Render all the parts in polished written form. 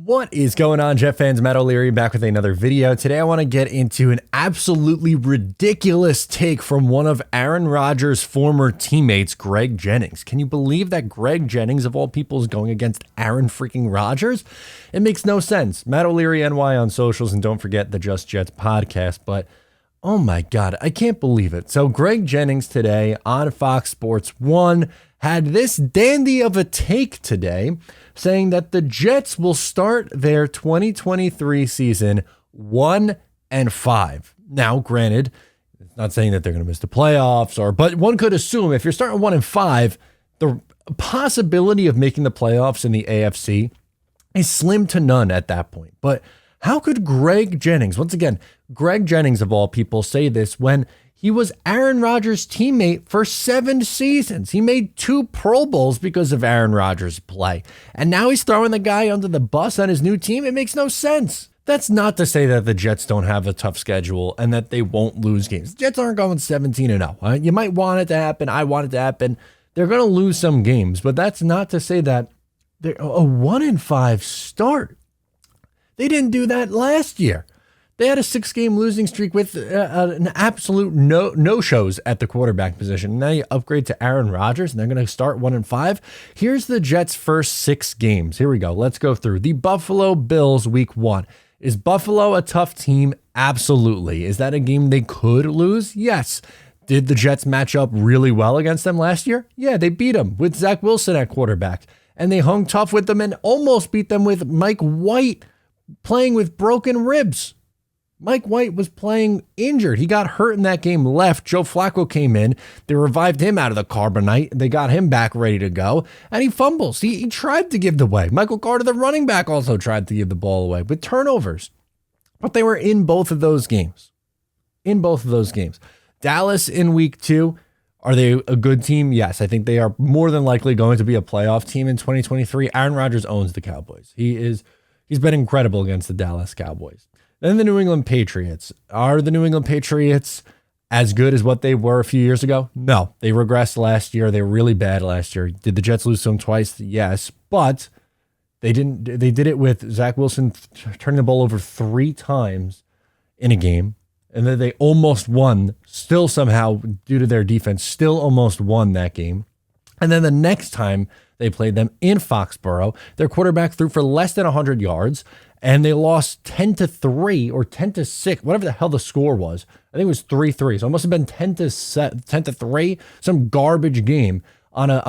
What is going on, Jet fans? Matt O'Leary back with another video. Today I want to get into an absolutely ridiculous take from one of Aaron Rodgers' former teammates, Greg Jennings. Can you believe that Greg Jennings, of all people, is going against Aaron freaking Rodgers? It makes no sense. Matt O'Leary NY on socials, and don't forget the Just Jets podcast, but oh my God, I can't believe it. So Greg Jennings today on Fox Sports 1 had this dandy of a take today saying that the Jets will start their 2023 season 1-5. Now, granted, it's not saying that they're going to miss the playoffs, but one could assume if you're starting 1-5, the possibility of making the playoffs in the AFC is slim to none at that point. But how could Greg Jennings, once again, Greg Jennings of all people, say this when he was Aaron Rodgers' teammate for 7 seasons? He made 2 Pro Bowls because of Aaron Rodgers' play. And now he's throwing the guy under the bus on his new team. It makes no sense. That's not to say that the Jets don't have a tough schedule and that they won't lose games. The Jets aren't going 17-0. You might want it to happen. I want it to happen. They're going to lose some games, but that's not to say that they're a 1-5 start. They didn't do that last year. They had a 6-game losing streak with an absolute no-shows at the quarterback position. Now you upgrade to Aaron Rodgers, and they're going to start 1-5. Here's the Jets' first 6 games. Here we go. Let's go through. The Buffalo Bills, week 1. Is Buffalo a tough team? Absolutely. Is that a game they could lose? Yes. Did the Jets match up really well against them last year? Yeah, they beat them with Zach Wilson at quarterback. And they hung tough with them and almost beat them with Mike White playing with broken ribs. Mike White was playing injured. He got hurt in that game, left. Joe Flacco came in. They revived him out of the carbonite. They got him back ready to go, and he fumbles. He tried to give it away. Michael Carter, the running back, also tried to give the ball away with turnovers. But they were in both of those games. Dallas in week 2. Are they a good team? Yes, I think they are more than likely going to be a playoff team in 2023. Aaron Rodgers owns the Cowboys. He's been incredible against the Dallas Cowboys. Then the New England Patriots. Are the New England Patriots as good as what they were a few years ago? No, they regressed last year. They were really bad last year. Did the Jets lose to them twice? Yes, but they didn't. They did it with Zach Wilson turning the ball over 3 times in a game, and then they almost won. Still somehow, due to their defense, still almost won that game. And then the next time they played them in Foxborough, their quarterback threw for less than 100 yards. And they lost 10-3 or 10-6, whatever the hell the score was. I think it was 3-3. So it must have been 10-3, some garbage game on a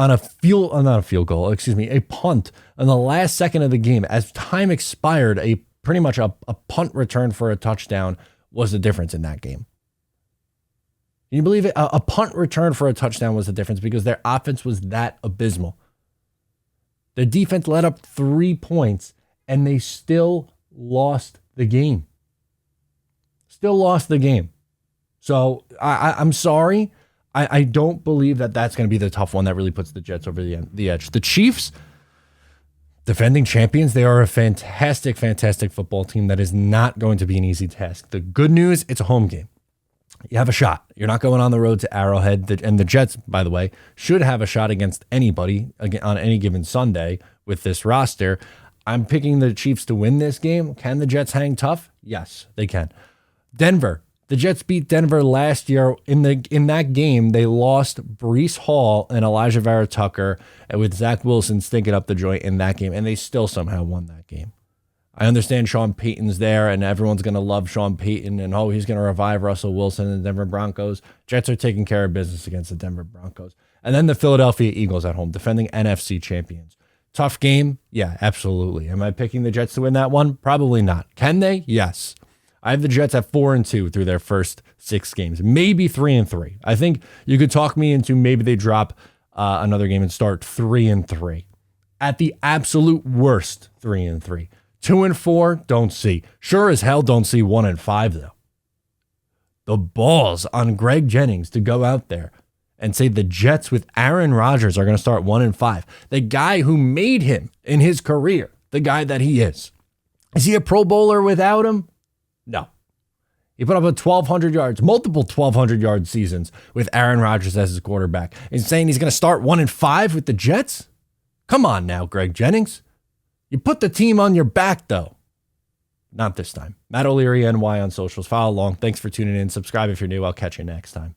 punt on the last second of the game. As time expired, pretty much a punt return for a touchdown was the difference in that game. Can you believe it? A punt return for a touchdown was the difference because their offense was that abysmal. The defense let up 3 points. And they still lost the game. So I'm sorry. I don't believe that that's going to be the tough one that really puts the Jets over the edge. The Chiefs, defending champions, they are a fantastic football team that is not going to be an easy task. The good news, it's a home game. You have a shot. You're not going on the road to Arrowhead. And the Jets, by the way, should have a shot against anybody on any given Sunday with this roster. I'm picking the Chiefs to win this game. Can the Jets hang tough? Yes, they can. Denver. The Jets beat Denver last year. In that game, they lost Breece Hall and Elijah Vera Tucker with Zach Wilson stinking up the joint in that game, and they still somehow won that game. I understand Sean Payton's there, and everyone's going to love Sean Payton, and he's going to revive Russell Wilson and the Denver Broncos. Jets are taking care of business against the Denver Broncos. And then the Philadelphia Eagles at home, defending NFC champions. Tough game? Yeah, absolutely. Am I picking the Jets to win that one? Probably not. Can they? Yes. I have the Jets at 4-2 through their first 6 games, maybe 3-3. I think you could talk me into maybe they drop another game and start 3-3. At the absolute worst, 3-3. 2-4, don't see. Sure as hell don't see 1-5 though. The balls on Greg Jennings to go out there and say the Jets with Aaron Rodgers are going to start 1-5. The guy who made him in his career, the guy that he is. Is he a Pro Bowler without him? No. He put up 1,200 yards, multiple 1,200-yard seasons with Aaron Rodgers as his quarterback. And saying he's going to start 1-5 with the Jets? Come on now, Greg Jennings. You put the team on your back, though. Not this time. Matt O'Leary, NY on socials. Follow along. Thanks for tuning in. Subscribe if you're new. I'll catch you next time.